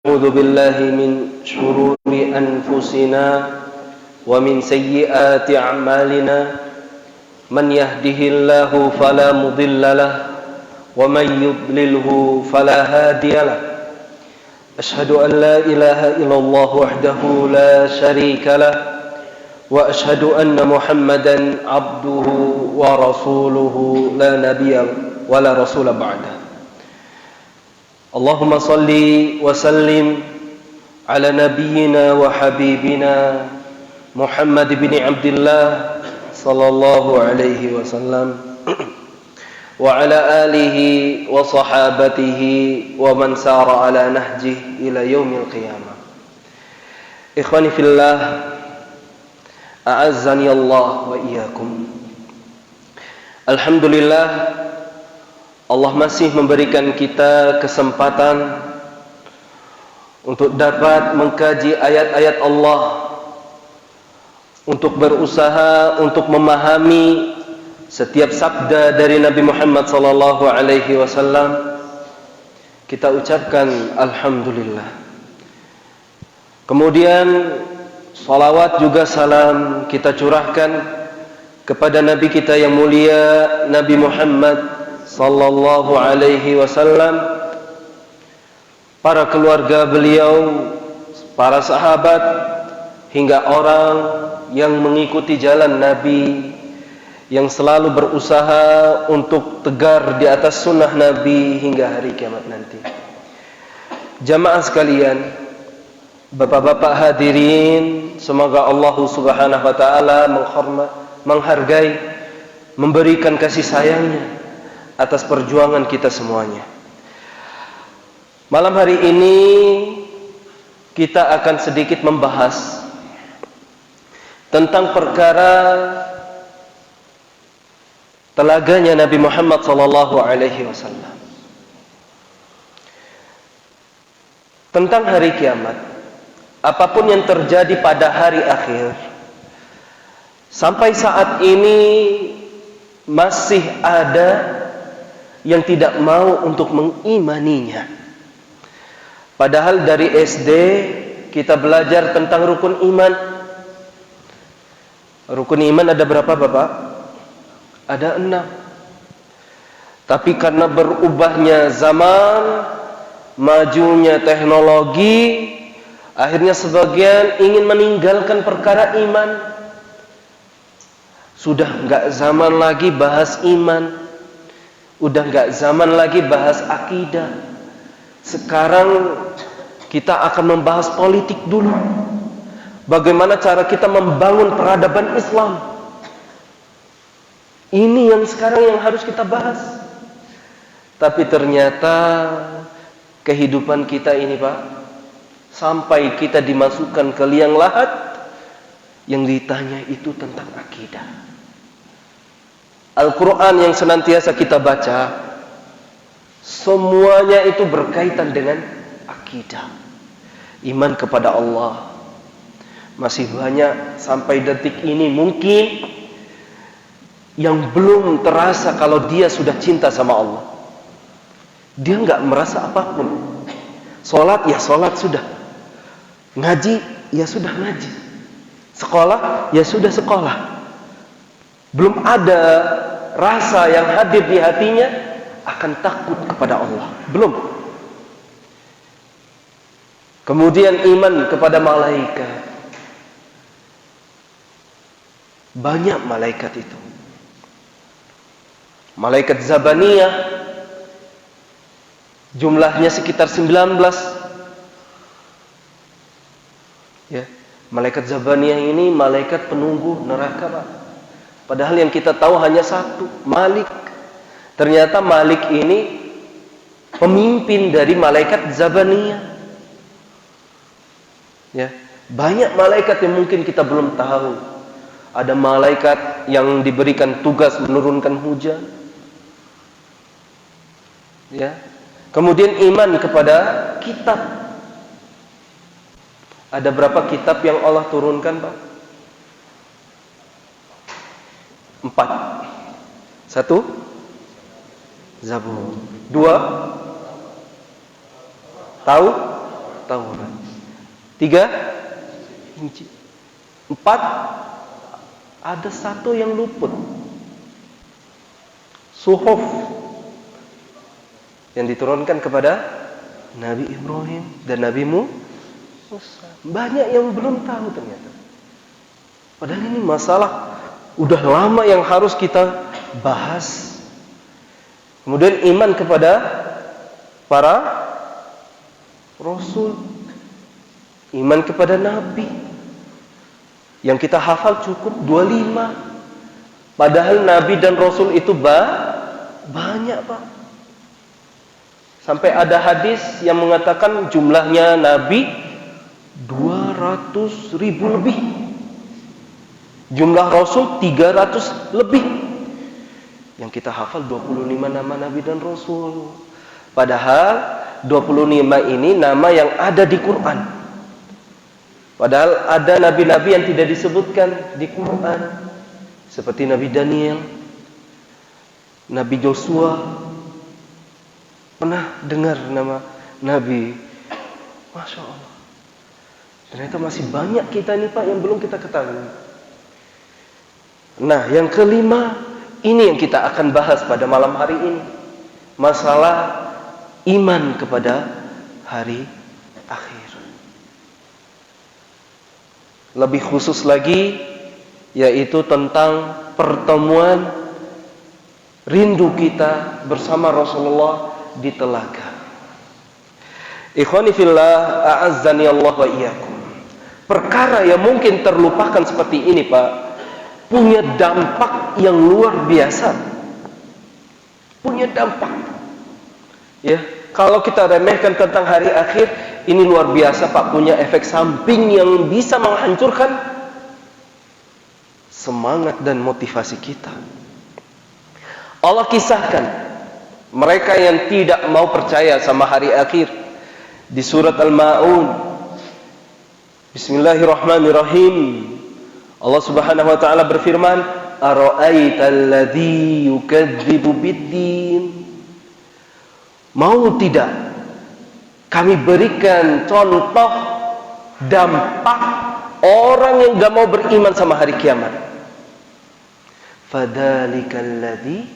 أعوذ بالله من شرور أنفسنا ومن سيئات أعمالنا من يهده الله فلا مضل له ومن يضلله فلا هادي له أشهد أن لا إله إلا الله وحده لا شريك له وأشهد أن محمدا عبده ورسوله لا نبي ولا رسول بعده اللهم صل وسلم على نبينا وحبيبنا محمد بن عبد الله صلى الله عليه وسلم وعلى آله وصحابته ومن سار على نهجه إلى يوم القيامة. إخواني في الله أعزني الله وإياكم. Alhamdulillah, Allah masih memberikan kita kesempatan untuk dapat mengkaji ayat-ayat Allah, untuk berusaha untuk memahami setiap sabda dari Nabi Muhammad sallallahu alaihi wasallam. Kita ucapkan alhamdulillah. Kemudian salawat juga salam kita curahkan kepada Nabi kita yang mulia, Nabi Muhammad sallallahu alaihi wasallam, para keluarga beliau, para sahabat, hingga orang yang mengikuti jalan Nabi, yang selalu berusaha untuk tegar di atas sunnah Nabi hingga hari kiamat nanti. Jamaah sekalian, bapak-bapak hadirin, semoga Allah subhanahu wa ta'ala menghargai, memberikan kasih sayangnya atas perjuangan kita semuanya. Malam hari ini kita akan sedikit membahas tentang perkara telaganya Nabi Muhammad sallallahu alaihi wasallam, tentang hari kiamat. Apapun yang terjadi pada hari akhir, sampai saat ini masih ada yang tidak mau untuk mengimaninya. Padahal dari SD kita belajar tentang rukun iman. Rukun iman ada berapa, Bapak? Ada 6. Tapi karena berubahnya zaman, majunya teknologi, akhirnya sebagian ingin meninggalkan perkara iman. Sudah enggak zaman lagi bahas iman, udah enggak zaman lagi bahas akidah. Sekarang kita akan membahas politik dulu. Bagaimana cara kita membangun peradaban Islam. Ini yang sekarang yang harus kita bahas. Tapi ternyata kehidupan kita ini, Pak, sampai kita dimasukkan ke liang lahat, yang ditanya itu tentang akidah. Al-Quran yang senantiasa kita baca, semuanya itu berkaitan dengan akidah, iman kepada Allah. Masih banyak sampai detik ini mungkin yang belum terasa kalau dia sudah cinta sama Allah. Dia enggak merasa apapun. Sholat ya sholat sudah, ngaji ya sudah ngaji, sekolah ya sudah sekolah. Belum ada rasa yang hadir di hatinya akan takut kepada Allah. Belum. Kemudian iman kepada malaikat. Banyak malaikat itu. Malaikat Zabaniyah jumlahnya sekitar 19. Ya, malaikat Zabaniyah ini malaikat penunggu neraka, Pak. Padahal yang kita tahu hanya satu, Malik. Ternyata Malik ini pemimpin dari malaikat Zabaniyah. Ya, banyak malaikat yang mungkin kita belum tahu. Ada malaikat yang diberikan tugas menurunkan hujan. Ya. Kemudian iman kepada kitab. Ada berapa kitab yang Allah turunkan, Pak? 4. 1 Zabur. 2 Tahu? Taurat. 3 Injil. 4 ada satu yang luput. Suhuf yang diturunkan kepada Nabi Ibrahim dan Nabi Musa. Banyak yang belum tahu ternyata. Padahal ini masalah udah lama yang harus kita bahas. Kemudian iman kepada para rasul, iman kepada nabi. Yang kita hafal cukup 25. Padahal nabi dan rasul itu banyak, Pak. Sampai ada hadis yang mengatakan jumlahnya nabi 200.000 lebih. Jumlah rasul 300 lebih. Yang kita hafal 25 nama nabi dan rasul. Padahal 25 ini nama yang ada di Quran. Padahal ada nabi-nabi yang tidak disebutkan di Quran. Seperti Nabi Daniel, Nabi Joshua. Pernah dengar nama Nabi? Masya Allah. Ternyata masih banyak kita nih Pak yang belum kita ketahui. Nah, yang kelima, ini yang kita akan bahas pada malam hari ini. Masalah iman kepada hari akhir. Lebih khusus lagi, yaitu tentang pertemuan rindu kita bersama Rasulullah di telaga. Ikhwani fillah, a'azzani Allah wa iyyakum. Perkara yang mungkin terlupakan seperti ini, Pak, punya dampak yang luar biasa. Punya dampak. Ya, kalau kita remehkan tentang hari akhir, ini luar biasa, Pak, punya efek samping yang bisa menghancurkan semangat dan motivasi kita. Allah kisahkan mereka yang tidak mau percaya sama hari akhir di surat Al-Ma'un. Bismillahirrahmanirrahim. Allah Subhanahu wa taala berfirman, "Ara'aital ladzi yukadzibu bid-din?" Mau tidak kami berikan contoh dampak orang yang gak mau beriman sama hari kiamat. Fadzalikal ladzi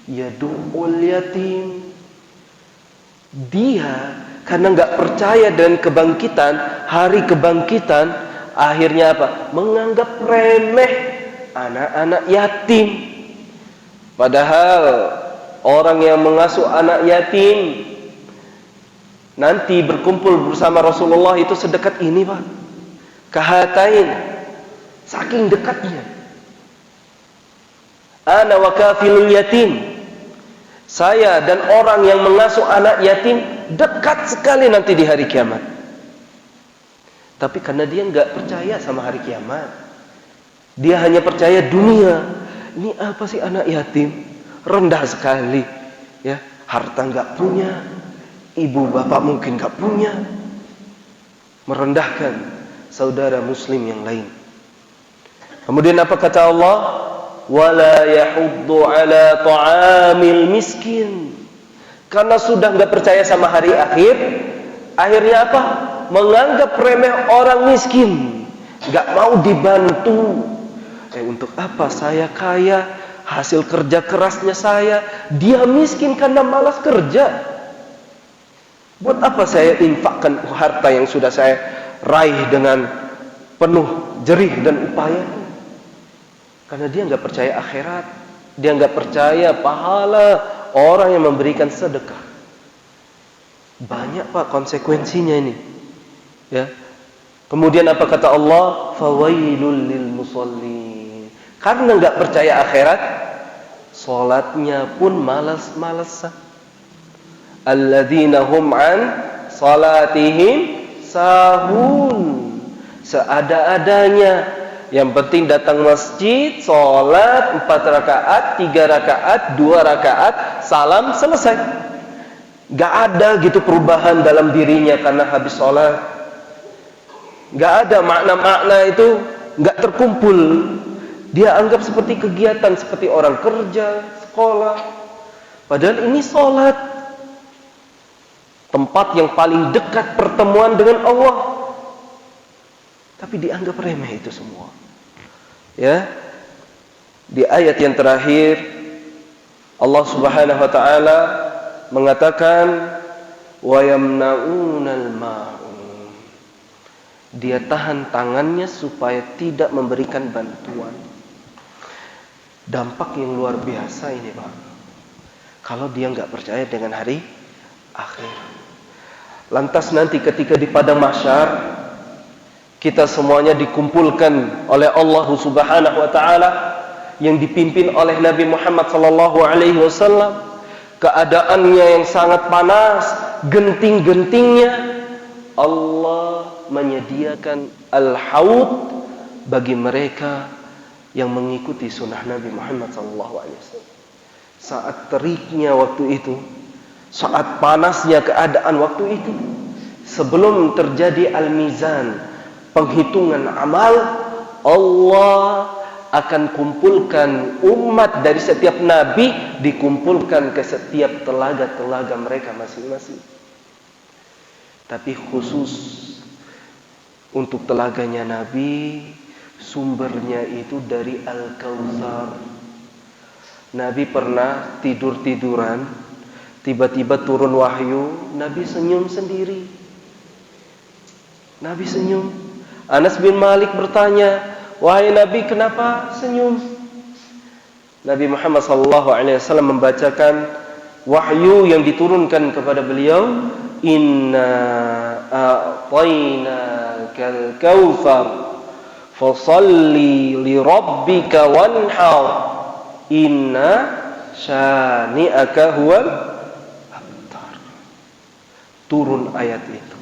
yadu'ul yatim. Dia karena gak percaya dengan kebangkitan, hari kebangkitan, akhirnya apa? Menganggap remeh anak-anak yatim. Padahal orang yang mengasuh anak yatim nanti berkumpul bersama Rasulullah itu sedekat ini, Pak. Kahatain, saking dekatnya. Ana wa kafilul yatim. Saya dan orang yang mengasuh anak yatim dekat sekali nanti di hari kiamat. Tapi karena dia enggak percaya sama hari kiamat, dia hanya percaya dunia. Ini apa sih anak yatim? Rendah sekali, ya. Harta enggak punya, ibu bapak mungkin enggak punya. Merendahkan saudara muslim yang lain. Kemudian apa kata Allah? Wala yahuddu ala ta'amil miskin. Karena sudah enggak percaya sama hari akhir, akhirnya apa? Menganggap remeh orang miskin, enggak mau dibantu. Untuk apa saya kaya, hasil kerja kerasnya saya, dia miskin karena malas kerja. Buat apa saya infakkan harta yang sudah saya raih dengan penuh jerih dan upaya? Karena dia enggak percaya akhirat, dia enggak percaya pahala orang yang memberikan sedekah. Banyak, Pak, konsekuensinya ini. Ya. Kemudian apa kata Allah? Fawailul lil musallin. Karena enggak percaya akhirat, salatnya pun malas-malasan. Alladzina hum an salatihim sahun. Seada-adanya. Yang penting datang masjid, salat 4 rakaat, 3 rakaat, 2 rakaat, salam, selesai. Gak ada gitu perubahan dalam dirinya karena habis salat. Gak ada makna-makna itu, gak terkumpul. Dia anggap seperti kegiatan, seperti orang kerja, sekolah. Padahal ini salat. tempat yang paling dekat pertemuan dengan Allah. Tapi dianggap remeh itu semua. Ya. Di ayat yang terakhir Allah Subhanahu wa taala mengatakan wa yamna'unal ma'un. Dia tahan tangannya supaya tidak memberikan bantuan. Dampak yang luar biasa ini, Pak. Kalau dia enggak percaya dengan hari akhir. Lantas nanti ketika di padang mahsyar kita semuanya dikumpulkan oleh Allah Subhanahu wa taala yang dipimpin oleh Nabi Muhammad sallallahu alaihi wasallam, keadaannya yang sangat panas, genting-gentingnya, Allah menyediakan al-haud bagi mereka yang mengikuti sunnah Nabi Muhammad sallallahu alaihi wasallam. Saat teriknya waktu itu, saat panasnya keadaan waktu itu, sebelum terjadi al-mizan, penghitungan amal, Allah akan kumpulkan umat dari setiap nabi, dikumpulkan ke setiap telaga-telaga mereka masing-masing. Tapi khusus untuk telaganya Nabi, sumbernya itu dari Al-Kautsar. Nabi pernah tidur-tiduran, tiba-tiba turun wahyu, Nabi senyum sendiri. Nabi senyum. Anas bin Malik bertanya, "Wahai Nabi, kenapa senyum?" Nabi Muhammad SAW membacakan wahyu yang diturunkan kepada beliau, "Inna a'tainakal kautsar, fasholli li rabbika wanhar, inna syani'aka huwal abtar." Turun ayat itu.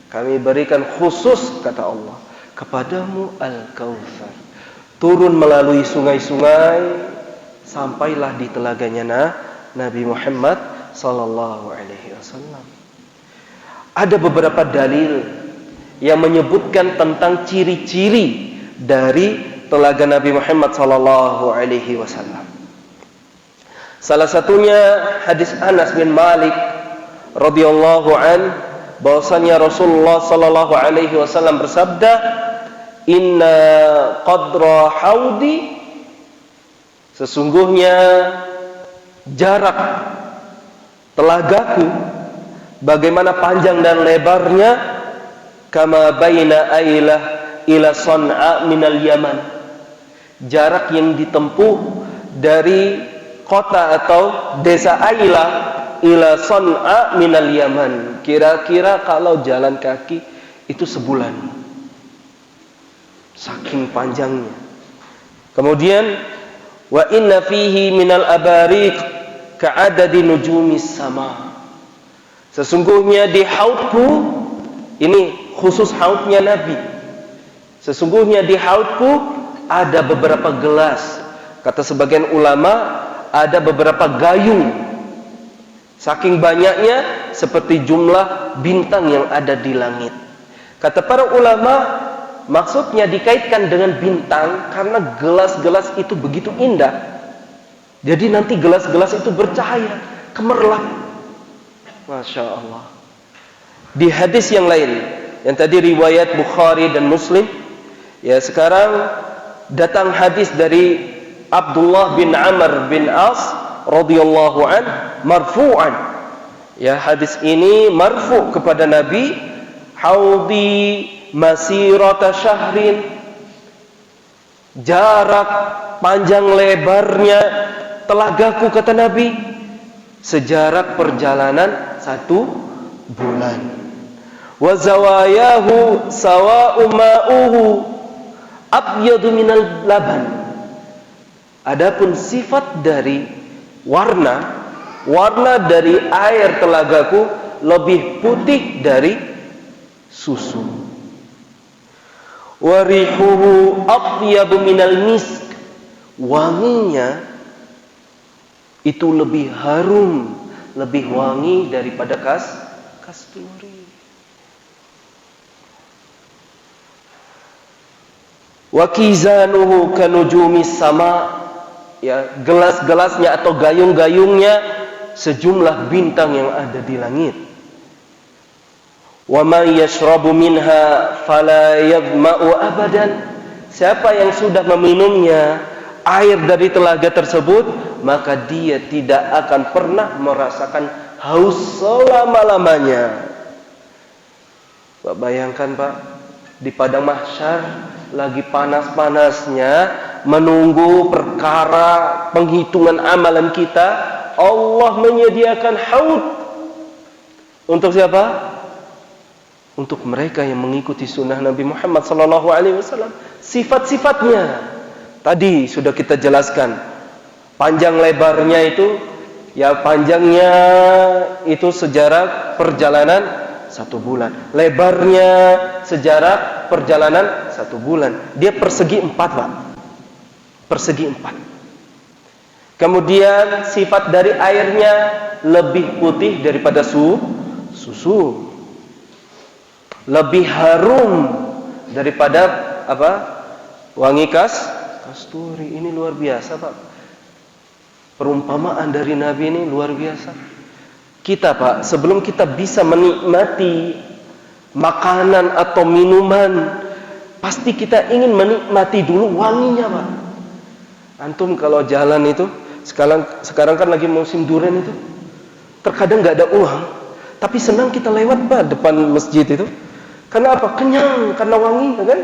Kami berikan khusus, kata Allah, kepadamu Al-Kautsar. Turun melalui sungai-sungai, sampailah di telaganya Nabi Muhammad sallallahu alaihi wasallam. Ada beberapa dalil yang menyebutkan tentang ciri-ciri dari telaga Nabi Muhammad sallallahu alaihi wasallam. Salah satunya hadis Anas bin Malik radhiyallahu an, bahwasanya Rasulullah sallallahu alaihi wasallam bersabda, "Inna qadra haudi," sesungguhnya jarak telagaku, bagaimana panjang dan lebarnya, kama baina Ailah ila San'a minal Yaman, jarak yang ditempuh dari kota atau desa Ailah ila San'a minal Yaman, kira-kira kalau jalan kaki itu sebulan. Saking panjangnya. Kemudian wa inna fihi minal abariq ka'adadi nujumis sama. Sesungguhnya di haudku, ini khusus haudnya Nabi. Sesungguhnya di haudku ada beberapa gelas. Kata sebagian ulama, ada beberapa gayung. Saking banyaknya seperti jumlah bintang yang ada di langit. Kata para ulama, maksudnya dikaitkan dengan bintang karena gelas-gelas itu begitu indah. Jadi nanti gelas-gelas itu bercahaya, kemerlap. Masya Allah. Di hadis yang lain, yang tadi riwayat Bukhari dan Muslim, ya sekarang datang hadis dari Abdullah bin Amr bin As radhiyallahu an marfu'an. Ya, hadis ini marfu' kepada Nabi, haudi masirata syahrin, jarak panjang lebarnya telagaku, kata Nabi, sejarak perjalanan 1 bulan. Wa zawayahu sawa'u ma'uhu abyadu minal laban. Adapun sifat dari warna dari air telagaku lebih putih dari susu. Warihuhu atyabu minal misk, wanginya itu lebih harum, lebih wangi daripada kasturi. Wa kizanuhu kanujumis sama, ya, gelas-gelasnya atau gayung-gayungnya sejumlah bintang yang ada di langit. Wa man yashrabu minha fala yadma'u abadan. Siapa yang sudah meminumnya air dari telaga tersebut, maka dia tidak akan pernah merasakan haus selama-lamanya. Pak, bayangkan Pak, di padang mahsyar lagi panas-panasnya menunggu perkara penghitungan amalan kita, Allah menyediakan haud untuk siapa? Untuk mereka yang mengikuti sunnah Nabi Muhammad SAW. Sifat-sifatnya tadi sudah kita jelaskan. Panjang lebarnya itu, ya panjangnya itu sejarak perjalanan 1 bulan. Lebarnya sejarak perjalanan 1 bulan. Dia persegi 4 Pak. Persegi 4. Kemudian sifat dari airnya lebih putih daripada susu. Lebih harum daripada apa? Wangi kasturi. Ini luar biasa Pak. Perumpamaan dari Nabi ini luar biasa. Kita Pak, sebelum kita bisa menikmati makanan atau minuman, pasti kita ingin menikmati dulu wanginya Pak. Antum kalau jalan itu, sekarang kan lagi musim durian itu, terkadang nggak ada uang, tapi senang kita lewat Pak depan masjid itu. Karena apa? Kenyang, karena wangi, kan?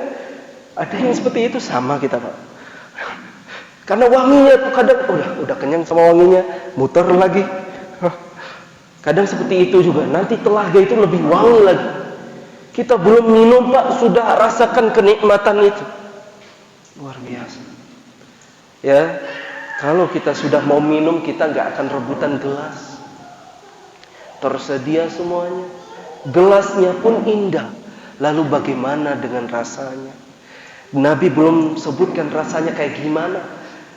Ada yang seperti itu, sama kita Pak. Karena wanginya tuh kadang udah kenyang sama wanginya, muter lagi. Kadang seperti itu juga. Nanti telaga itu lebih wangi lagi. Kita belum minum Pak, sudah rasakan kenikmatan itu. Luar biasa. Ya, kalau kita sudah mau minum, kita nggak akan rebutan gelas. Tersedia semuanya. Gelasnya pun indah. Lalu bagaimana dengan rasanya? Nabi belum sebutkan rasanya kayak gimana.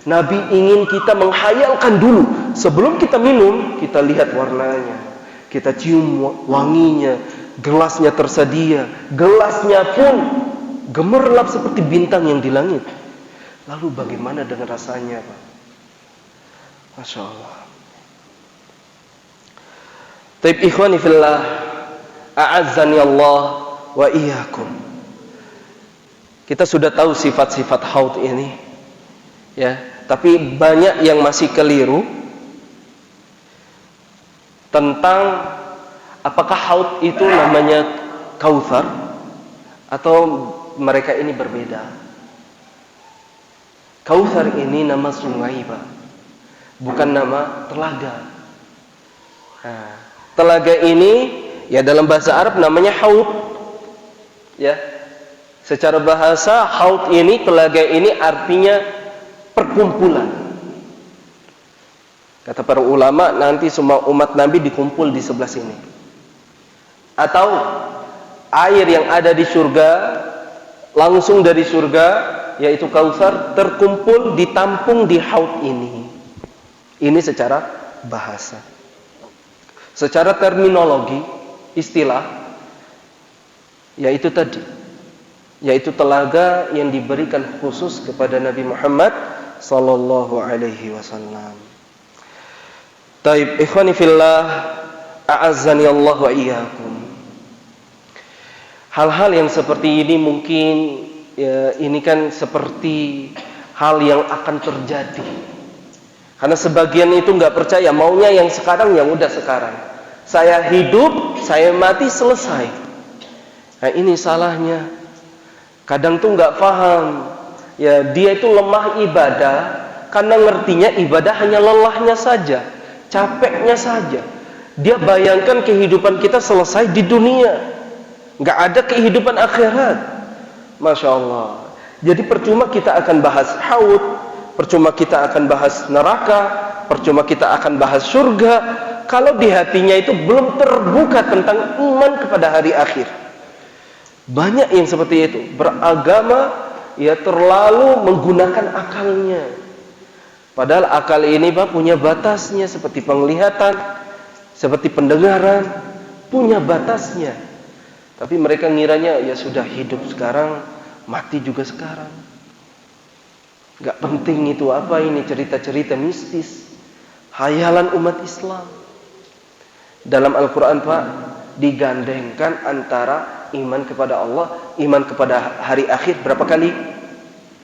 Nabi ingin kita menghayalkan dulu. Sebelum kita minum, kita lihat warnanya, kita cium wanginya. Gelasnya tersedia. Gelasnya pun gemerlap seperti bintang yang di langit. Lalu bagaimana dengan rasanya Pak? Masya Allah. Taib ikhwani fillah, a'azzani Allah wa iyyakum. Kita sudah tahu sifat-sifat haud ini, ya. Tapi banyak yang masih keliru tentang apakah haud itu namanya Kautsar atau mereka ini berbeda. Kautsar ini nama sungai Pak, bukan nama telaga. Nah, telaga ini ya dalam bahasa Arab namanya haud. Ya, secara bahasa haud ini, telaga ini artinya perkumpulan. Kata para ulama, nanti semua umat Nabi dikumpul di sebelah sini. Atau air yang ada di surga, langsung dari surga, yaitu Kautsar, terkumpul ditampung di haud ini. Ini secara bahasa. Secara terminologi, istilah, yaitu tadi, yaitu telaga yang diberikan khusus kepada Nabi Muhammad sallallahu alaihi wasallam. Taib ikhwani fillah, a'azzani Allah wa iyyakum. Hal-hal yang seperti ini mungkin ya, ini kan seperti hal yang akan terjadi. Karena sebagian itu nggak percaya, maunya yang sekarang, yang udah sekarang. Saya hidup, saya mati, selesai. Nah ini salahnya. Kadang tuh nggak paham. Ya dia itu lemah ibadah karena ngertinya ibadah hanya lelahnya saja, capeknya saja. Dia bayangkan kehidupan kita selesai di dunia, nggak ada kehidupan akhirat. Masya Allah. Jadi percuma kita akan bahas haud, percuma kita akan bahas neraka, percuma kita akan bahas surga, kalau di hatinya itu belum terbuka tentang iman kepada hari akhir. Banyak yang seperti itu, beragama ya terlalu menggunakan akalnya. Padahal akal ini Pak punya batasnya, seperti penglihatan, seperti pendengaran, punya batasnya. Tapi mereka ngiranya ya sudah hidup sekarang, mati juga sekarang. Gak penting itu, apa ini cerita-cerita mistis, hayalan umat Islam. Dalam Al-Quran Pak digandengkan antara iman kepada Allah, iman kepada hari akhir berapa kali?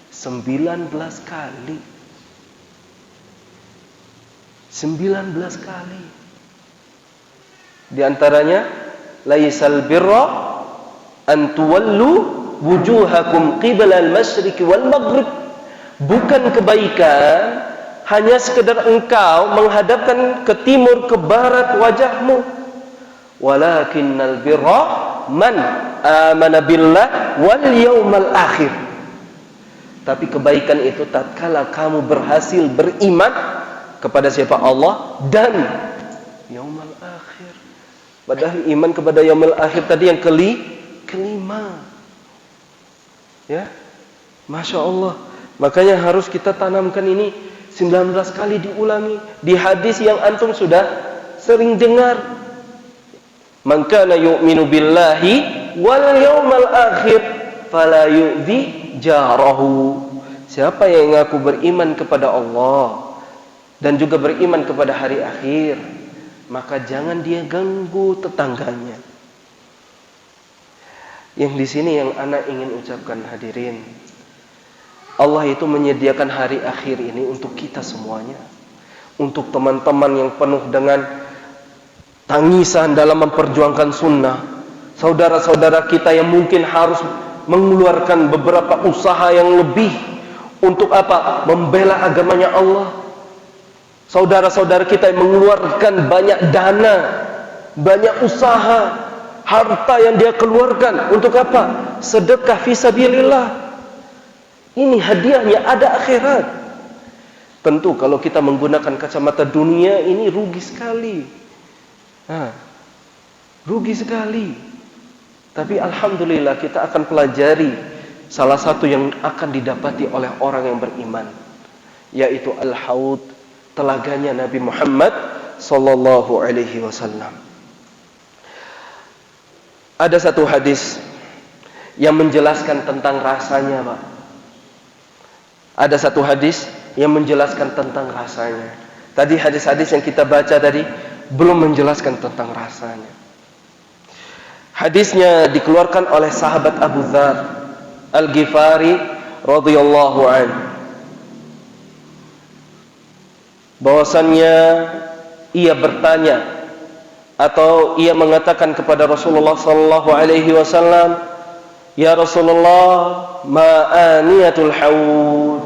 19 kali. 19 kali. Di antaranya, laisal birra an tuwallu wujuhakum qibala al-masyriq wal maghrib. Bukan kebaikan hanya sekedar engkau menghadapkan ke timur ke barat wajahmu. Walakinnal birra man amana billah wal yawmal akhir. Tapi kebaikan itu tatkala kamu berhasil beriman kepada siapa? Allah dan yaumul akhir. Padahal iman kepada yaumul akhir tadi yang kelima. Ya. Masya Allah. Makanya harus kita tanamkan ini 19 kali diulangi. Di hadis yang antum sudah sering dengar. Man kana yu'minu billahi wal yawmal akhir fala yu'dhi jarahu. Siapa yang mengaku beriman kepada Allah dan juga beriman kepada hari akhir, maka jangan dia ganggu tetangganya. Yang di sini yang anak ingin ucapkan, hadirin, Allah itu menyediakan hari akhir ini untuk kita semuanya, untuk teman-teman yang penuh dengan tangisan dalam memperjuangkan sunnah, saudara-saudara kita yang mungkin harus mengeluarkan beberapa usaha yang lebih untuk apa? Membela agamanya Allah. Saudara-saudara kita yang mengeluarkan banyak dana, banyak usaha, harta yang dia keluarkan untuk apa? Sedekah fisabilillah. Ini hadiahnya ada akhirat. Tentu kalau kita menggunakan kacamata dunia ini rugi sekali. Rugi sekali. Tapi alhamdulillah kita akan pelajari salah satu yang akan didapati oleh orang yang beriman, yaitu al-haud, telaganya Nabi Muhammad sallallahu alaihi wasallam. Ada satu hadis yang menjelaskan tentang rasanya, Pak. Ada satu hadis yang menjelaskan tentang rasanya. Tadi hadis-hadis yang kita baca tadi belum menjelaskan tentang rasanya. Hadisnya dikeluarkan oleh sahabat Abu Dzar Al-Ghifari radhiyallahu anhu, bahwasannya ia bertanya atau ia mengatakan kepada Rasulullah sallallahu alaihi wasallam, "Ya Rasulullah, ma aniyatul haud?"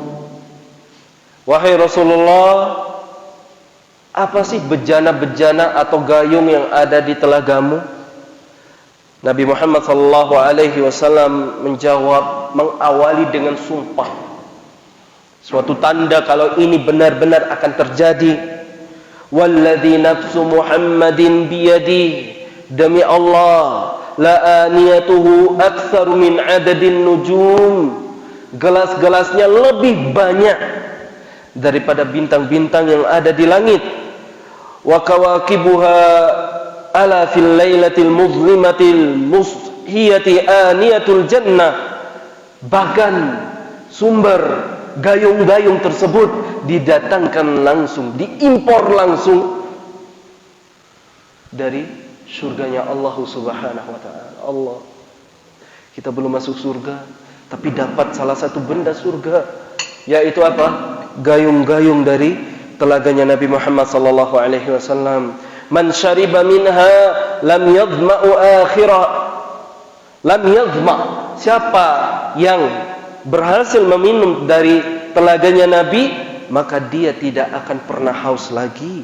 Wahai Rasulullah, apa sih bejana-bejana atau gayung yang ada di telagamu? Nabi Muhammad sallallahu alaihi wasallam menjawab, mengawali dengan sumpah. Suatu tanda kalau ini benar-benar akan terjadi. Walladzi nafsu Muhammadin biyadihi, demi Allah, la aniyatuhu aktsaru min adadin nujum. Gelas-gelasnya lebih banyak daripada bintang-bintang yang ada di langit. Wa kawakibuha ala fil lailatil muzlimatil mushiyati aniyatul jannah. Bahkan sumber gayung-gayung tersebut didatangkan langsung, diimpor langsung dari surganya Allah Subhanahu wa taala. Allah. Kita belum masuk surga, tapi dapat salah satu benda surga, yaitu apa? Gayung-gayung dari telaganya Nabi Muhammad sallallahu alaihi wasallam. Man syariba minha lam yadhma'u akhirah. Lam yadhma'. Siapa yang berhasil meminum dari telaganya Nabi, maka dia tidak akan pernah haus lagi.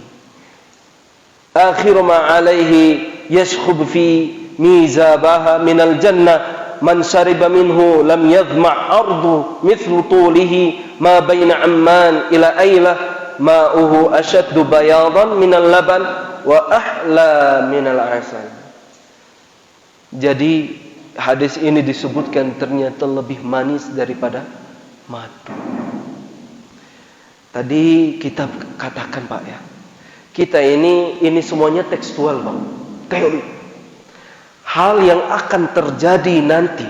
Akhiru ma alaihi yashkhub fi mizabaha minal jannah. Man syariba minhu lam yadhma' ardu mithlu tulihi ma baina Amman ila Ailah ma'uhu ashaddu bayadan minal laban wa ahla minal asal. Jadi hadis ini disebutkan ternyata lebih manis daripada madu. Tadi kita katakan, Pak, ya, kita ini semuanya tekstual, Pak, teori. Hal yang akan terjadi nanti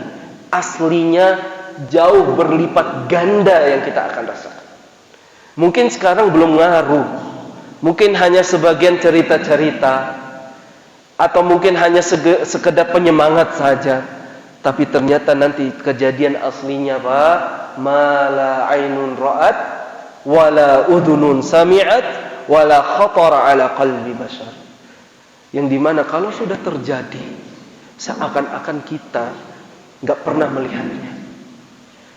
aslinya jauh berlipat ganda yang kita akan rasakan. Mungkin sekarang belum ngaruh, mungkin hanya sebagian cerita-cerita, atau mungkin hanya sekedar penyemangat saja, tapi ternyata nanti kejadian aslinya Pak, mala ainun ra'at wala udhunun sami'at wala khatara ala qalbi bashar. Yang dimana kalau sudah terjadi, seakan-akan kita gak pernah melihatnya,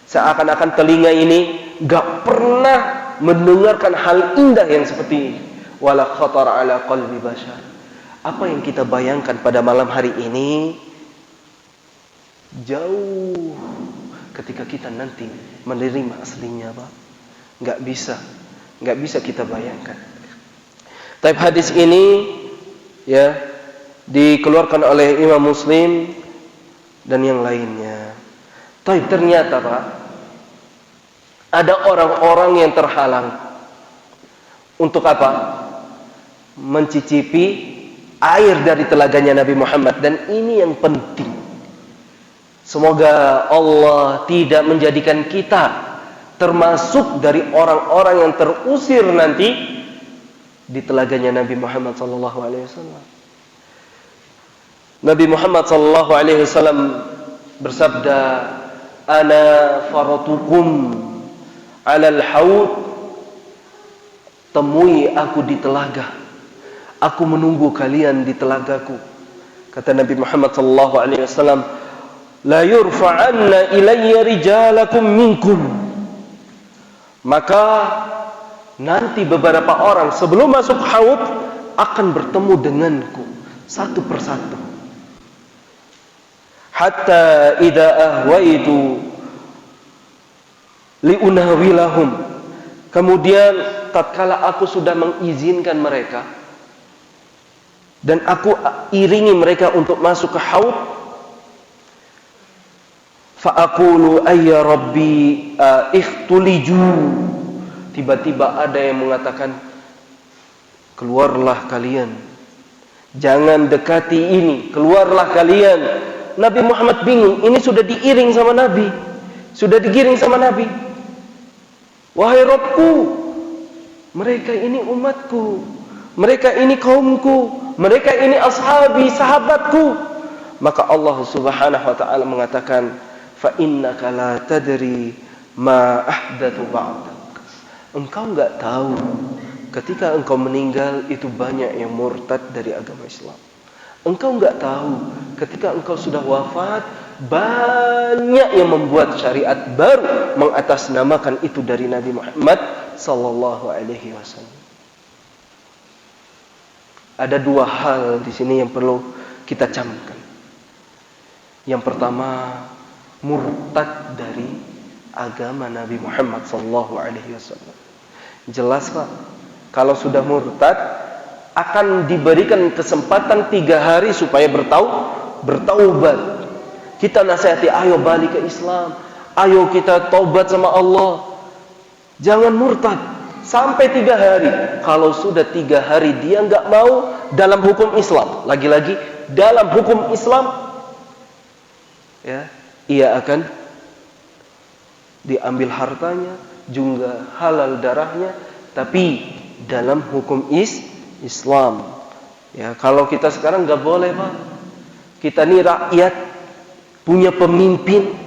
seakan-akan telinga ini gak pernah mendengarkan hal indah yang seperti ini. Wala khatara ala qalbi bashar. Apa yang kita bayangkan pada malam hari ini jauh ketika kita nanti menerima aslinya Pak. Gak bisa kita bayangkan. Tapi hadis ini ya dikeluarkan oleh Imam Muslim dan yang lainnya. Tapi ternyata Pak, ada orang-orang yang terhalang untuk apa? Mencicipi air dari telaganya Nabi Muhammad. Dan ini yang penting. Semoga Allah tidak menjadikan kita termasuk dari orang-orang yang terusir nanti di telaganya Nabi Muhammad SAW. Nabi Muhammad SAW bersabda, "Ana faratukum 'alal haud." Temui aku di telaga. Aku menunggu kalian di telagaku. Kata Nabi Muhammad SAW, "La yurfa'anna ilayya rijalakum minkum." Maka nanti beberapa orang sebelum masuk haud akan bertemu denganku satu persatu. Hatta idza ahwaitu liunawilahum. Kemudian tatkala aku sudah mengizinkan mereka dan aku iringi mereka untuk masuk ke haud, fa aqulu ayya rabbi ikhtuliju. Tiba-tiba ada yang mengatakan, keluarlah kalian, jangan dekati ini, keluarlah kalian. Nabi Muhammad bingung, ini sudah diiring sama Nabi, sudah digiring sama Nabi. Wahai Rabbku, mereka ini umatku, mereka ini kaumku, mereka ini ashabi, sahabatku. Maka Allah Subhanahu wa ta'ala mengatakan, fa innaka la tadri ma ahdathu ba'dak. Engkau enggak tahu ketika engkau meninggal itu banyak yang murtad dari agama Islam. Engkau enggak tahu ketika engkau sudah wafat banyak yang membuat syariat baru mengatasnamakan itu dari Nabi Muhammad sallallahu alaihi wasallam. Ada dua hal di sini yang perlu kita camkan. Yang pertama, murtad dari agama Nabi Muhammad sallallahu alaihi wasallam. Jelas Pak, kalau sudah murtad akan diberikan kesempatan 3 hari supaya bertaubat. Kita nasihati, ayo balik ke Islam, ayo kita taubat sama Allah. Jangan murtad sampai 3 hari. Kalau sudah 3 hari dia enggak mau dalam hukum Islam, lagi-lagi dalam hukum Islam, ya, ia akan diambil hartanya, juga halal darahnya, tapi dalam hukum Islam. Ya, kalau kita sekarang enggak boleh Pak. Kita ini rakyat, punya pemimpin,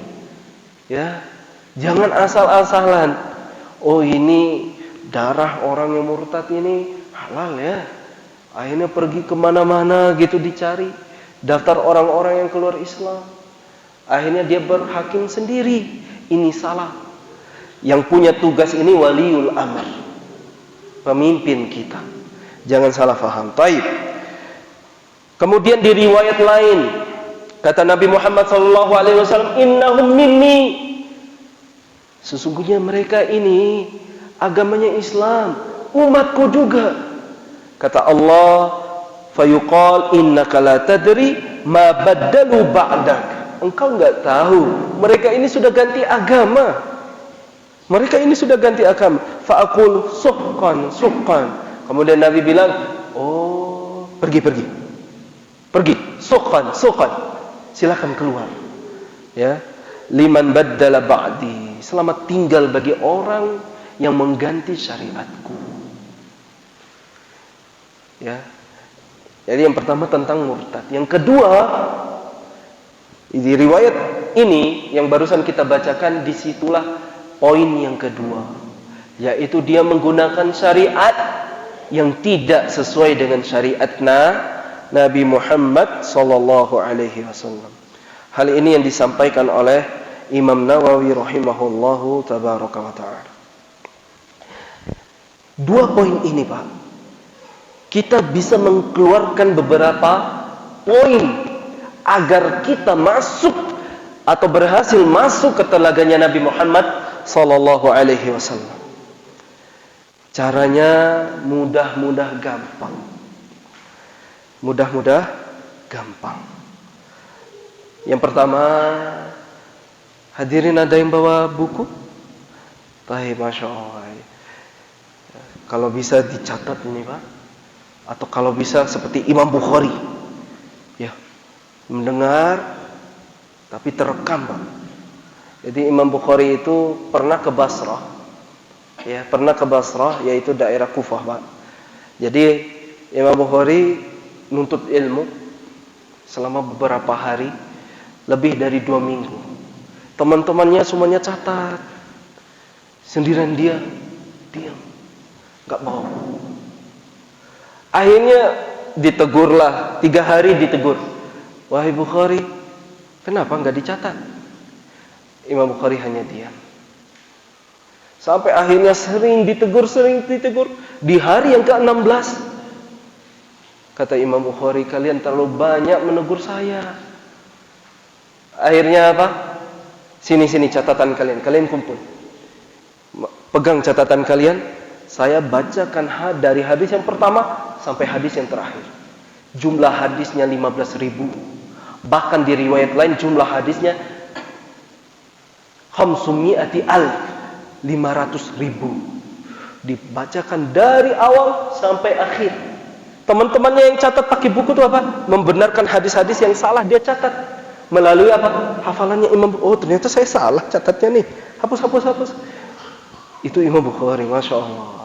ya, jangan asal-asalan. Oh ini darah orang yang murtad ini halal ya. Akhirnya pergi kemana-mana gitu dicari daftar orang-orang yang keluar Islam. Akhirnya dia berhakim sendiri. Ini salah. Yang punya tugas ini waliul amr, pemimpin kita. Jangan salah faham. Taib. Kemudian di riwayat lain kata Nabi Muhammad SAW, innahum minni. Sesungguhnya mereka ini agamanya Islam, umatku juga. Kata Allah, fayuqal innaka la tadri ma baddalu ba'dak. Engkau enggak tahu, mereka ini sudah ganti agama. Mereka ini sudah ganti agama. Fa aqul suqqan. Kemudian Nabi bilang, oh, pergi. Suqqan. Silakan keluar. Ya. Liman baddala ba'di. Selamat tinggal bagi orang yang mengganti syariatku. Ya. Jadi yang pertama tentang murtad. Yang kedua, di riwayat ini yang barusan kita bacakan, disitulah poin yang kedua, yaitu dia menggunakan syariat yang tidak sesuai dengan syariat Nabi Muhammad sallallahu alaihi wasallam. Hal ini yang disampaikan oleh Imam Nawawi rahimahullahu tabaraka wa ta'ala. Dua poin ini, Pak, kita bisa mengeluarkan beberapa poin agar kita masuk atau berhasil masuk ke telaganya Nabi Muhammad sallallahu alaihi wasallam. Caranya mudah-mudah gampang. Mudah-mudah gampang. Yang pertama, hadirin ada yang bawa buku? Baik, Masya Allah. Kalau bisa dicatat ini, Pak. Atau kalau bisa seperti Imam Bukhari, ya, mendengar tapi terekam, Pak. Jadi Imam Bukhari itu pernah ke Basrah, ya, pernah ke Basrah, yaitu daerah Kufah, Pak. Jadi Imam Bukhari nuntut ilmu selama beberapa hari, lebih dari 2 minggu. Teman-temannya semuanya catat, sendirian dia diam, nggak mau. Akhirnya ditegurlah, 3 hari ditegur. Wahai Bukhari, kenapa nggak dicatat? Imam Bukhari hanya diam. Sampai akhirnya sering ditegur. Di hari yang ke-16, kata Imam Bukhari, kalian terlalu banyak menegur saya. Akhirnya apa? Sini catatan kalian kumpul. Pegang catatan kalian. Saya bacakan dari hadis yang pertama sampai hadis yang terakhir. Jumlah hadisnya 15.000. Bahkan di riwayat lain jumlah hadisnya 500.000. Dibacakan dari awal sampai akhir. Teman-temannya yang catat pakai buku itu apa? Membenarkan hadis-hadis yang salah dia catat. Melalui apa? Hafalannya Imam. Oh, ternyata saya salah catatnya nih. Hapus. Itu Imam Bukhari, Masya Allah.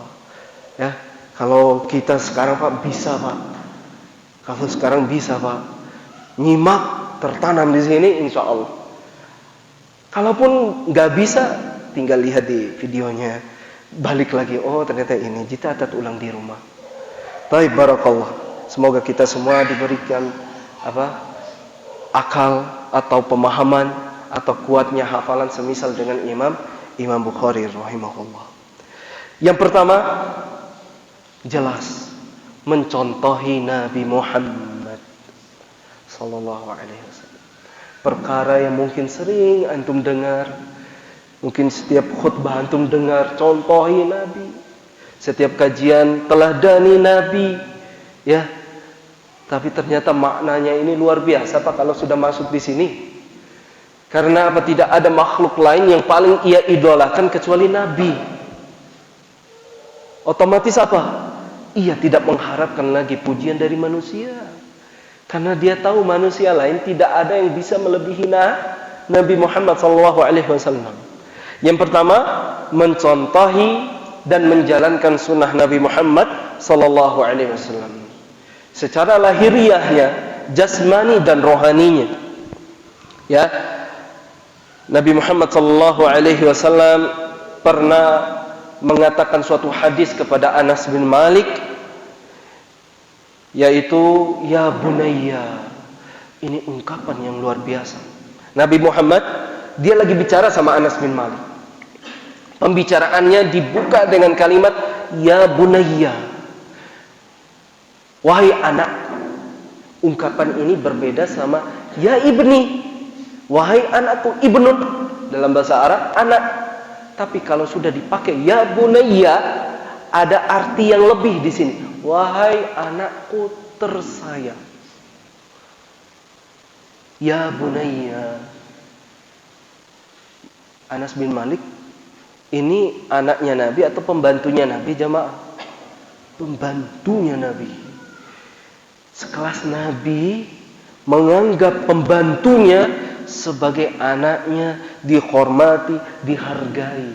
Ya, kalau kita sekarang, Pak, bisa, Pak. Kalau sekarang bisa, Pak. Nyimak, tertanam di sini, insya Allah. Kalaupun nggak bisa, tinggal lihat di videonya. Balik lagi, oh ternyata ini. Dicatat ulang di rumah. Baik, barakallah. Semoga kita semua diberikan akal atau pemahaman atau kuatnya hafalan semisal dengan Imam Bukhari rahimahullah. Yang pertama, jelas mencontohi Nabi Muhammad sallallahu alaihi wasallam. Perkara yang mungkin sering antum dengar, mungkin setiap khutbah antum dengar, contohi Nabi. Setiap kajian teladani Nabi, ya. Tapi ternyata maknanya ini luar biasa, Pak, kalau sudah masuk di sini. Karena apa? Tidak ada makhluk lain yang paling ia idolakan kecuali Nabi. Otomatis apa? Ia tidak mengharapkan lagi pujian dari manusia. Karena dia tahu manusia lain tidak ada yang bisa melebihi Nabi Muhammad SAW. Yang pertama, mencontohi dan menjalankan sunnah Nabi Muhammad SAW. Secara lahiriahnya, jasmani dan rohaninya. Ya, Nabi Muhammad SAW pernah mengatakan suatu hadis kepada Anas bin Malik, yaitu ya bunayya. Ini ungkapan yang luar biasa. Nabi Muhammad, dia lagi bicara sama Anas bin Malik. Pembicaraannya dibuka dengan kalimat ya bunayya, wahai anak. Ungkapan ini berbeda sama ya ibni, wahai anakku. Ibnun dalam bahasa Arab anak. Tapi kalau sudah dipakai ya bunayya, ada arti yang lebih di sini. Wahai anakku tersayang. Ya bunayya. Anas bin Malik ini anaknya Nabi atau pembantunya Nabi, jamaah? Pembantunya Nabi. Sekelas Nabi menganggap pembantunya sebagai anaknya, dihormati, dihargai.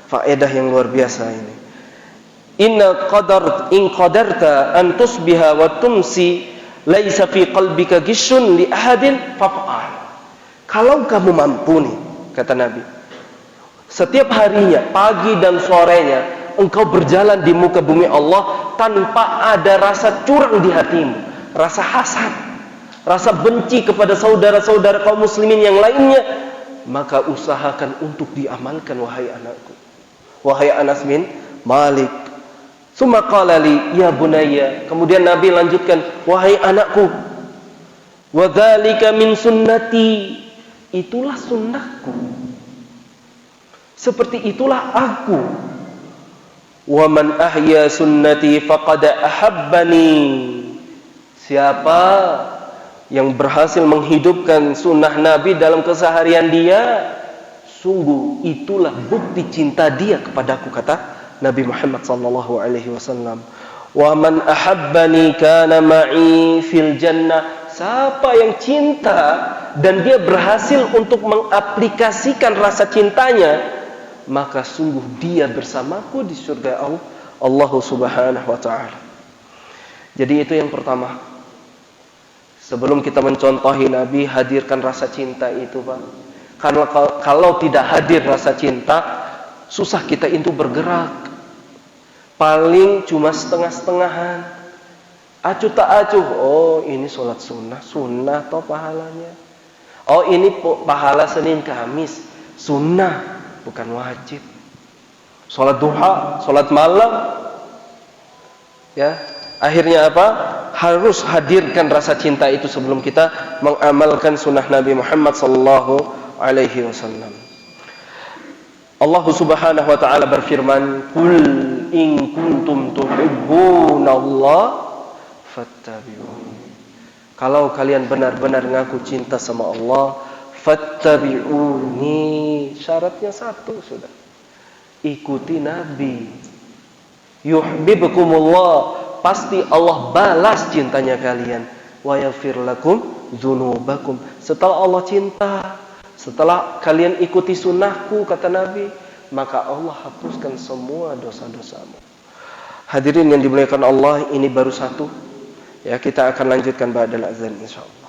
Faedah yang luar biasa ini. in qadarta an tusbiha wa tumsi laisa fi qalbika gishun li ahadin faf'al. Kalau kamu mampu nih, kata Nabi, setiap harinya, pagi dan sorenya, engkau berjalan di muka bumi Allah tanpa ada rasa curang di hatimu, rasa hasad, rasa benci kepada saudara-saudara kaum muslimin yang lainnya, maka usahakan untuk diamalkan, wahai anakku, wahai Anas bin Malik. Summa qala li ya bunayya, kemudian Nabi lanjutkan, wahai anakku, wa dzalika min sunnati, itulah sunnahku, seperti itulah aku. Wa man ahya sunnati faqad ahabbani, siapa yang berhasil menghidupkan sunnah Nabi dalam keseharian dia, sungguh itulah bukti cinta dia kepadaku, kata Nabi Muhammad sallallahu alaihi wasallam. Wa man ahabbani kana ma'i fil jannah, siapa yang cinta dan dia berhasil untuk mengaplikasikan rasa cintanya, maka sungguh dia bersamaku di surga Allah Subhanahu wa taala. Jadi itu yang pertama. Sebelum kita mencontohi Nabi, hadirkan rasa cinta itu, Pak. Karena kalau tidak hadir rasa cinta, susah kita itu bergerak. Paling cuma setengah-setengahan. Acuh tak acuh. Oh, ini sholat sunnah toh pahalanya. Oh, ini pahala Senin Kamis, sunnah, bukan wajib. Sholat duha, sholat malam. Ya, akhirnya apa? Harus hadirkan rasa cinta itu sebelum kita mengamalkan sunnah Nabi Muhammad sallallahu alaihi wasallam. Allah Subhanahu wa taala berfirman, "Qul in kuntum tuhibbunallaha fattabi'uni." Kalau kalian benar-benar ngaku cinta sama Allah, fattabi'uni. Syaratnya satu sudah. Ikuti Nabi. Yuhibbukumullah. Pasti Allah balas cintanya kalian. Wa yaghfir lakum dzunubakum. Setelah Allah cinta, setelah kalian ikuti sunnahku, kata Nabi, maka Allah hapuskan semua dosa-dosamu. Hadirin yang dimuliakan Allah, ini baru satu. Ya, kita akan lanjutkan ba'dal azan insyaallah.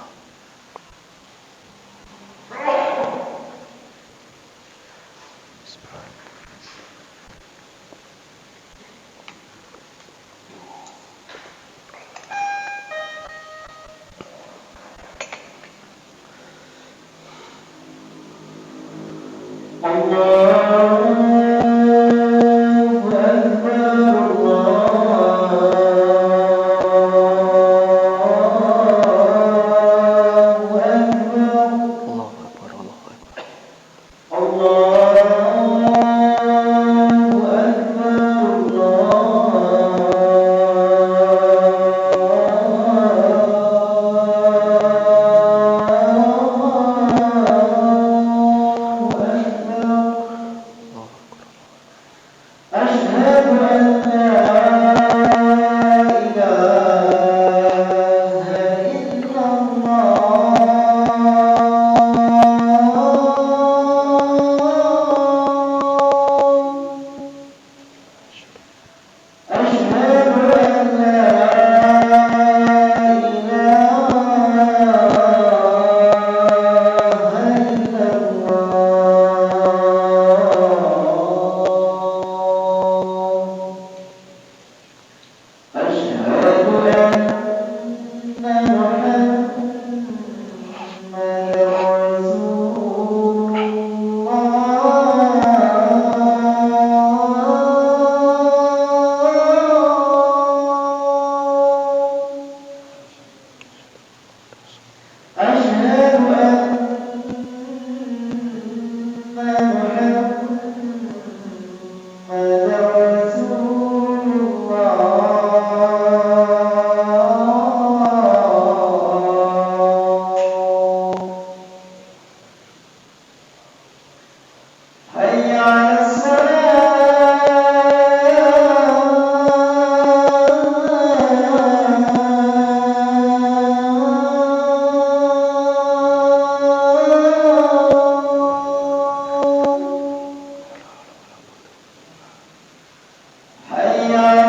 حي على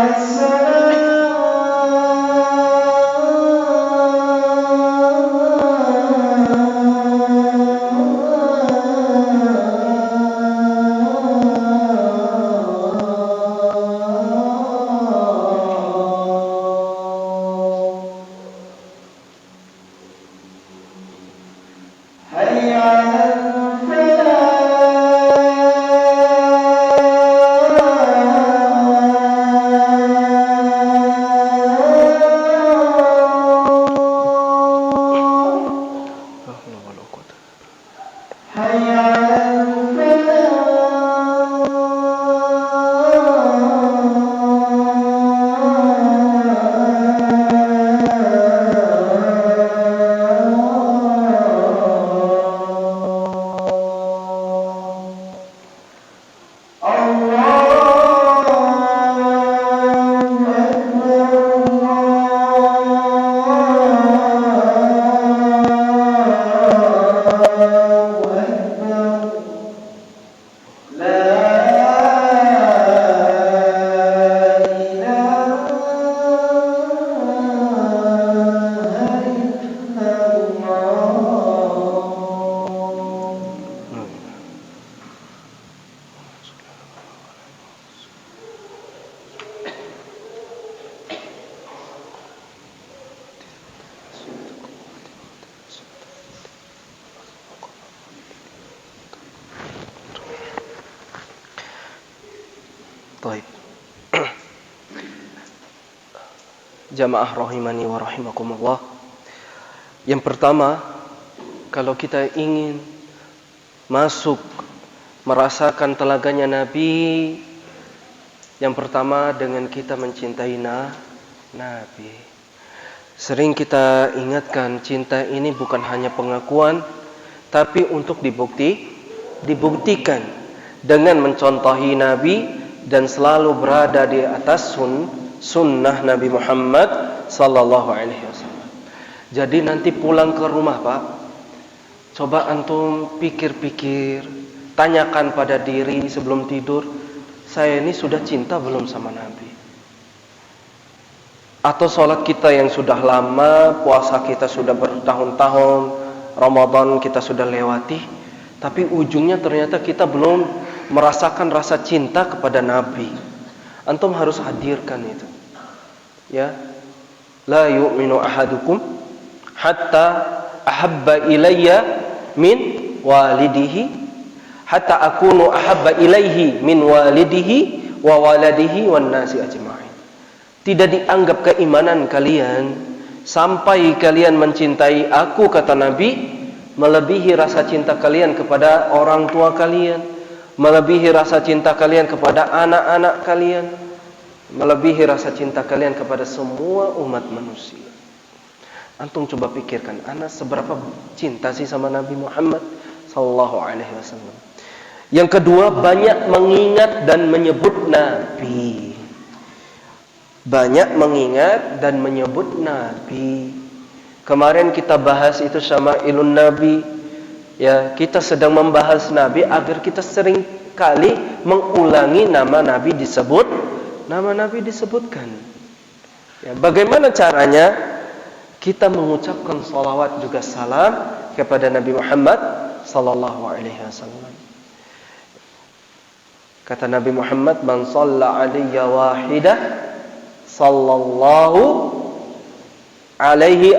Baik. Jamaah rahimani wa rahimakumullah. Yang pertama, kalau kita ingin masuk merasakan telaganya Nabi, yang pertama dengan kita mencintai Nabi. Sering kita ingatkan, cinta ini bukan hanya pengakuan, tapi untuk dibuktikan dengan mencontohi Nabi dan selalu berada di atas sunnah Nabi Muhammad sallallahu alaihi wasallam. Jadi nanti pulang ke rumah, Pak, coba antum pikir-pikir, tanyakan pada diri sebelum tidur, saya ini sudah cinta belum sama Nabi? Atau sholat kita yang sudah lama, puasa kita sudah bertahun-tahun, Ramadan kita sudah lewati, tapi ujungnya ternyata kita belum merasakan rasa cinta kepada Nabi. Antum harus hadirkan itu. Ya. La yu'minu ahadukum hatta ahabba ilayya min walidihi hatta akunu ahabba ilaihi min walidihi wa waladihi wan nasi ajma'in. Tidak dianggap keimanan kalian sampai kalian mencintai aku, kata Nabi, melebihi rasa cinta kalian kepada orang tua kalian, melebihi rasa cinta kalian kepada anak-anak kalian, melebihi rasa cinta kalian kepada semua umat manusia. Antum coba pikirkan, ana seberapa cinta sih sama Nabi Muhammad sallallahu alaihi wasallam. Yang kedua, banyak mengingat dan menyebut Nabi. Banyak mengingat dan menyebut Nabi. Kemarin kita bahas itu Syama'ilun Nabi. Ya, kita sedang membahas Nabi agar kita sering kali mengulangi nama Nabi disebutkan. Ya, bagaimana caranya? Kita mengucapkan salawat juga salam kepada Nabi Muhammad sallallahu alaihi wasallam. Kata Nabi Muhammad, "Man shalla alayya wahidah sallallahu alaihi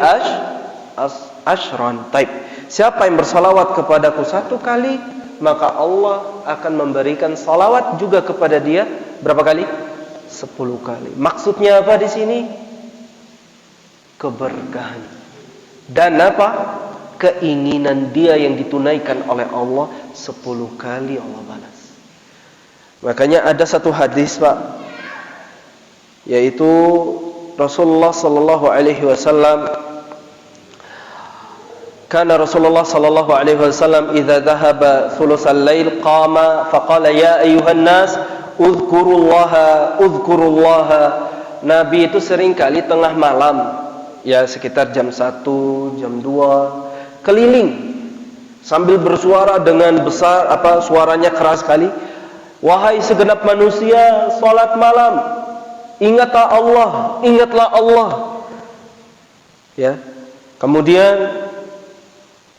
ashran." Taib. Siapa yang bersalawat kepadaku satu kali, maka Allah akan memberikan salawat juga kepada dia berapa kali? 10 kali. Maksudnya apa di sini? Keberkahan. Dan apa? Keinginan dia yang ditunaikan oleh Allah 10 kali Allah balas. Makanya ada satu hadis, Pak, yaitu Rasulullah sallallahu alaihi wasallam, kana Rasulullah sallallahu alaihi wasallam idza dhahaba thulutsal lail qama faqala ya ayyuhan nas udhkurullaha. Nabi itu sering kali tengah malam, ya sekitar jam 1, jam 2, keliling sambil bersuara dengan besar, suaranya keras sekali, wahai segenap manusia, salat malam, ingatlah Allah. Ya. Kemudian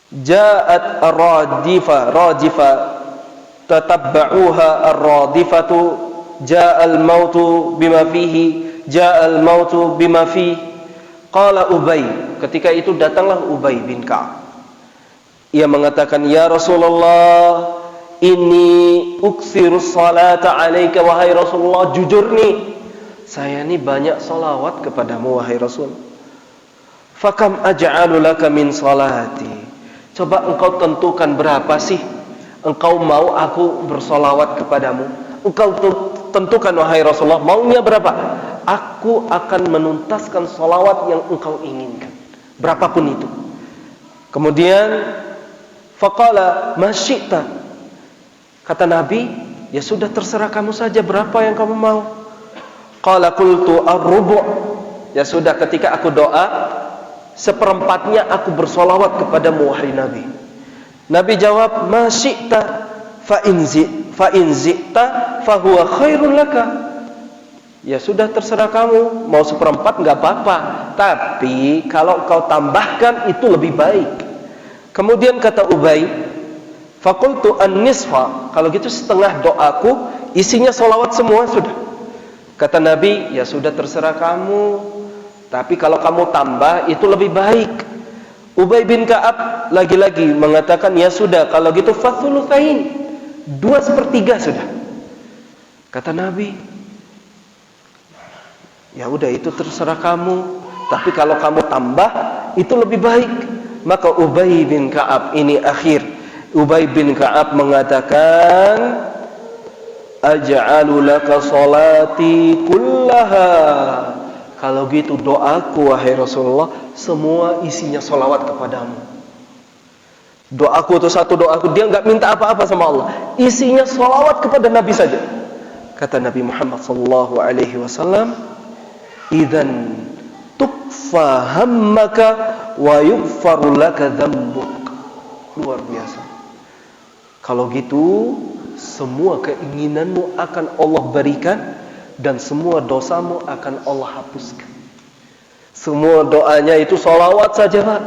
ja'at radifa tatabba'uha ar-radifatu ja'al mautu bima fihi qala Ubay. Ketika itu datanglah Ubay bin Ka'ab. Ia mengatakan, "Ya Rasulullah, inni uksiru salata alaika wahai Rasulullah." Jujur nih, saya ini banyak salawat kepadamu wahai Rasul. "Fakam aj'alu laka min salati." Coba engkau tentukan berapa sih engkau mau aku bersolawat kepadamu. Engkau tentukan wahai Rasulullah, maunya berapa? Aku akan menuntaskan salawat yang engkau inginkan, berapapun itu. Kemudian faqala ma syi'ta. Kata Nabi, ya sudah terserah kamu saja berapa yang kamu mau. Qala qultu ar-rubu'. Ya sudah, ketika aku doa, seperempatnya aku bersolawat kepadamu wahai Nabi. Nabi jawab, ma syi'ta fa in zi'ta fa huwa khairun laka. Ya sudah terserah kamu, mau seperempat enggak apa-apa, tapi kalau kau tambahkan itu lebih baik. Kemudian kata Ubay, faqultu an-nisfa. Kalau gitu setengah doaku isinya solawat semua sudah. Kata Nabi, ya sudah terserah kamu, tapi kalau kamu tambah itu lebih baik. Ubay bin Ka'ab lagi-lagi mengatakan, ya sudah kalau gitu fathulutsain, 2/3 sudah. Kata Nabi, ya udah itu terserah kamu, tapi kalau kamu tambah itu lebih baik. Maka Ubay bin Ka'ab ini akhir, Ubay bin Ka'ab mengatakan, aj'alu laka salati kullaha. Kalau gitu doaku wahai Rasulullah semua isinya salawat kepadamu. Doaku itu satu doaku, dia enggak minta apa-apa sama Allah, isinya salawat kepada Nabi saja. Kata Nabi Muhammad sallallahu alaihi wasallam, idzan tukfa hammaka wa yughfaru laka dzambuk. Luar biasa. Kalau gitu semua keinginanmu akan Allah berikan dan semua dosamu akan Allah hapuskan. Semua doanya itu salawat saja Pak,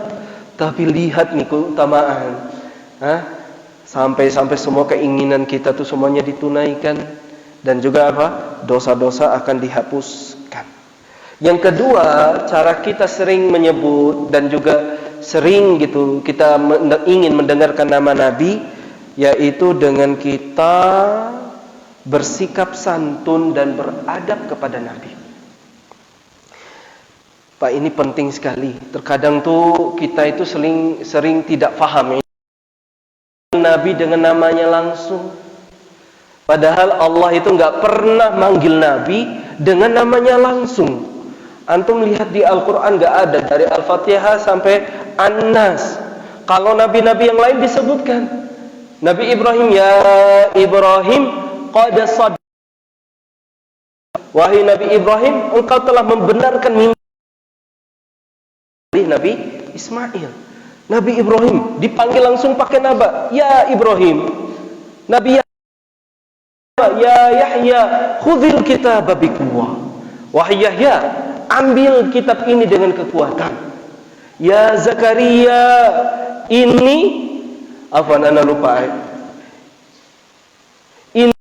tapi lihat nih keutamaan. Sampai semua keinginan kita tuh semuanya ditunaikan, dan juga apa? Dosa-dosa akan dihapuskan. Yang kedua, cara kita sering menyebut dan juga sering gitu kita ingin mendengarkan nama Nabi, yaitu dengan kita bersikap santun dan beradab kepada Nabi. Pak, ini penting sekali. Terkadang tuh kita itu sering tidak paham Nabi dengan namanya langsung. Padahal Allah itu nggak pernah manggil Nabi dengan namanya langsung. Antum lihat di Al-Quran nggak ada, dari Al-Fatihah sampai An-Nas. Kalau nabi-nabi yang lain disebutkan. Nabi Ibrahim, ya Ibrahim, qad sad. Wahai Nabi Ibrahim, engkau telah membenarkan mimpi Nabi Ismail. Nabi Ibrahim dipanggil langsung pakai nama, ya Ibrahim. Nabi ya Yahya, khudhil kitaba biquwwah. Wahai Yahya, ambil kitab ini dengan kekuatan. Ya Zakaria, ini afwan ana lupa. Ini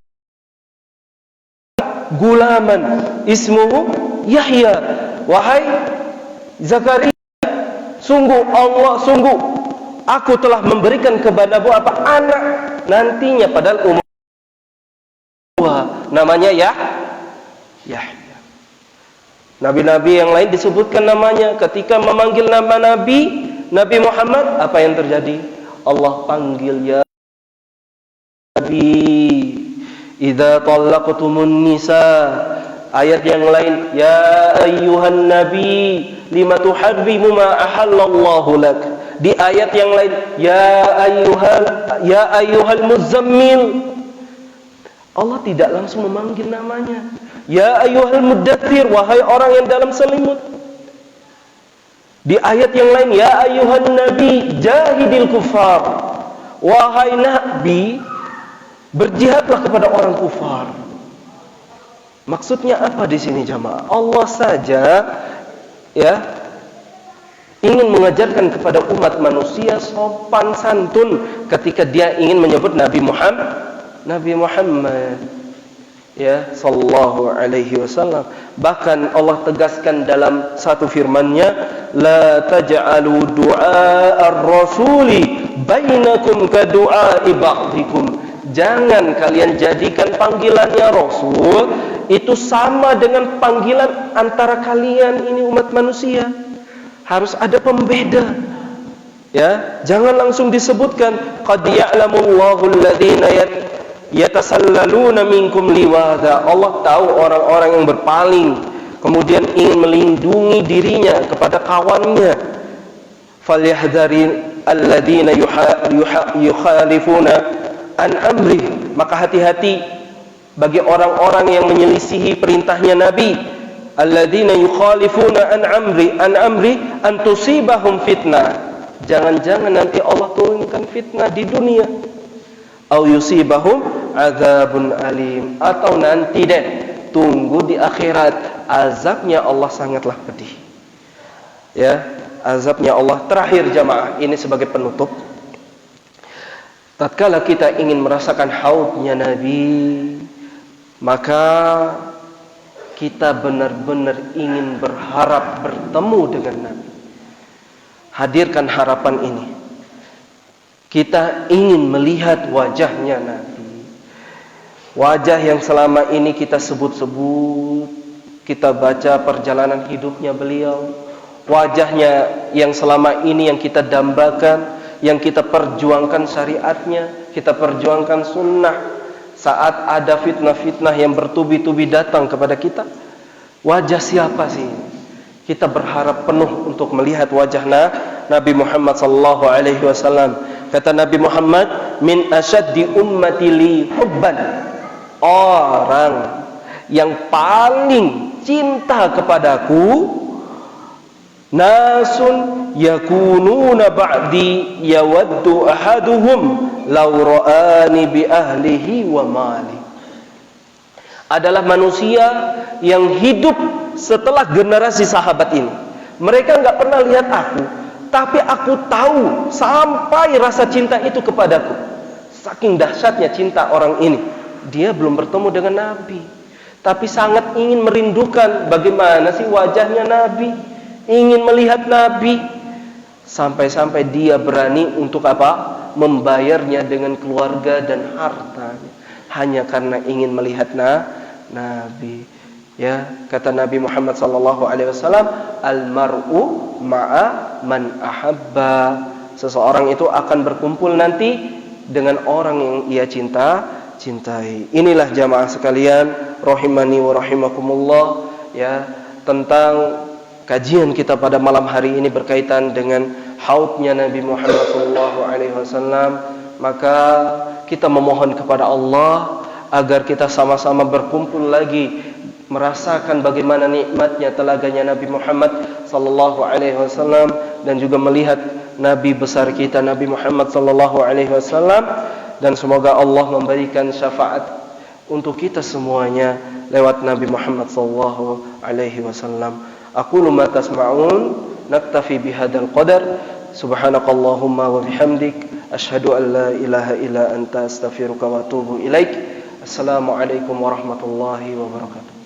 gulaman ismuhu Yahya. Wahai Zakaria, sungguh aku telah memberikan kepadamu apa? Anak nantinya, padahal umur namanya Yahya. Nabi-nabi yang lain disebutkan namanya. Ketika memanggil nama Nabi Muhammad, apa yang terjadi? Allah panggil, ya Nabi, idza talaqtumun nisa. Ayat yang lain, ya ayyuhan nabi, lima tuharrimu ma ahallallahu lak. Di ayat yang lain, ya ayyuhal muzammil. Allah tidak langsung memanggil namanya. Ya ayyuhal muddathir, wahai orang yang dalam selimut. Di ayat yang lain, ya ayyuhan nabi, jahidil kufar. Wahai Nabi, berjihadlah kepada orang kufar. Maksudnya apa di sini jamaah? Allah saja ya ingin mengajarkan kepada umat manusia sopan santun ketika dia ingin menyebut Nabi Muhammad. ya sallallahu alaihi wasallam. Bahkan Allah tegaskan dalam satu firman-Nya, la taj'alu du'a ar-rasuli bainakum ka du'a'i ba'dikum. Jangan kalian jadikan panggilannya Rasul itu sama dengan panggilan antara kalian ini umat manusia. Harus ada pembeda. Ya, jangan langsung disebutkan qad ya'lamullahu alladhina yatasallaluna minkum liwada. Allah tahu orang-orang yang berpaling kemudian ingin melindungi dirinya kepada kawannya. Falyahdhari alladhina yukhalifuna an amri. Maka hati-hati bagi orang-orang yang menyelisihi perintahnya Nabi. Alladzina yukhalifuna an amri an tusibahum fitnah. Jangan-jangan nanti Allah turunkan fitnah di dunia. Au yusibahum adzabun alim. Atau nanti deh, tunggu di akhirat, azabnya Allah sangatlah pedih. Ya, azabnya Allah. Terakhir jamaah, ini sebagai penutup. Tatkala kita ingin merasakan haudnya Nabi, maka kita benar-benar ingin berharap bertemu dengan Nabi. Hadirkan harapan ini. Kita ingin melihat wajahnya Nabi. Wajah yang selama ini kita sebut-sebut, kita baca perjalanan hidupnya beliau. Wajahnya yang selama ini yang kita dambakan, yang kita perjuangkan syariatnya, kita perjuangkan sunnah. Saat ada fitnah-fitnah yang bertubi-tubi datang kepada kita, wajah siapa sih? Kita berharap penuh untuk melihat wajah Nabi Muhammad sallallahu alaihi wasallam. Kata Nabi Muhammad, min asyaddi ummati li hubban. Orang yang paling cinta kepadaku, nasun yakununa ba'di yawaddu ahaduhum law ra'ani bi ahlihi wa mali. Adalah manusia yang hidup setelah generasi sahabat ini. Mereka enggak pernah lihat aku, tapi aku tahu sampai rasa cinta itu kepadaku. Saking dahsyatnya cinta orang ini. Dia belum bertemu dengan Nabi, tapi sangat ingin merindukan bagaimana sih wajahnya Nabi, ingin melihat Nabi. Sampai-sampai dia berani untuk apa? Membayarnya dengan keluarga dan hartanya, hanya karena ingin melihat Nabi. Ya, kata Nabi Muhammad sallallahu alaihi wasallam, al-mar'u ma'a man ahabba. Seseorang itu akan berkumpul nanti dengan orang yang ia cintai. Inilah jamaah sekalian, rahimani wa rahimakumullah, ya, tentang kajian kita pada malam hari ini berkaitan dengan haudnya Nabi Muhammad sallallahu alaihi wasallam. Maka kita memohon kepada Allah agar kita sama-sama berkumpul lagi, merasakan bagaimana nikmatnya telaganya Nabi Muhammad sallallahu alaihi wasallam, dan juga melihat Nabi besar kita Nabi Muhammad sallallahu alaihi wasallam. Dan semoga Allah memberikan syafaat untuk kita semuanya lewat Nabi Muhammad sallallahu alaihi wasallam. Aqulu ma tasma'un, naktafi bihadzal qadar. Subhanakallahumma wa bihamdik, asyhadu an la ilaha illa anta, astaghfiruka wa atubu ilaik. Assalamualaikum warahmatullahi wabarakatuh.